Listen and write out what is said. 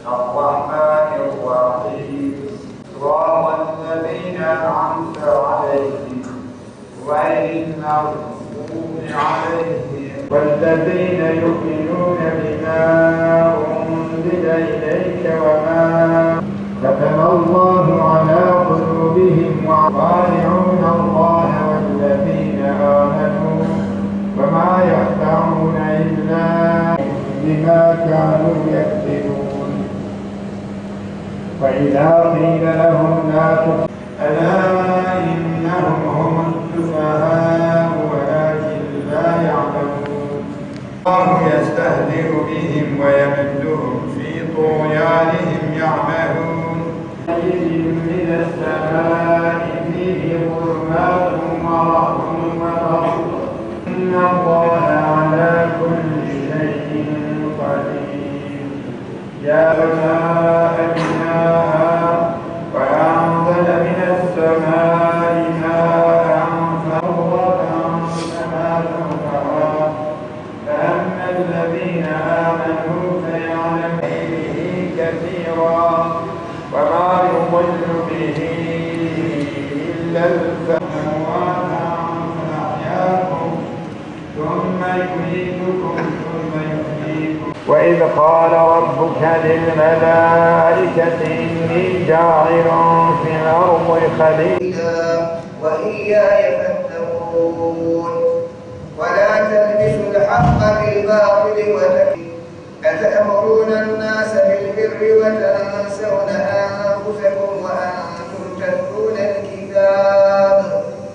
الرحمن الرحيم صراط الذين أنعمت عليهم غير المغضوب عليهم والذين يؤمنون بما أنزل إليك وما ختم الله على قلوبهم ويطيعون الله والذين آمنوا وما يخدعون إلا بما كانوا يكذبون وإذا قيل لهم لا تؤمنوا ألا إنهم هم السفهاء ولكن لا يعلمون الله يستهزئ بهم ويمدهم في طغيانهم يعمهون من السماء فيه ظلمات ورعد وبرق إن الله على كل شيء قدير يا سماء بناها وأنزل من السماء ماء فأغرق كما زوجها فأما الذين آمنوا فيعلمون به كثيرا وما يضل به إلا الأموات فأحياكم ثم يميتكم ثم يحييكم وإذ قال ربك للملائكة إني جاعل في الأرض خليفة وإياي فاتقون ولا تلبسوا الحق بالباطل أتأمرون الناس بالبر وتنسون أنفسكم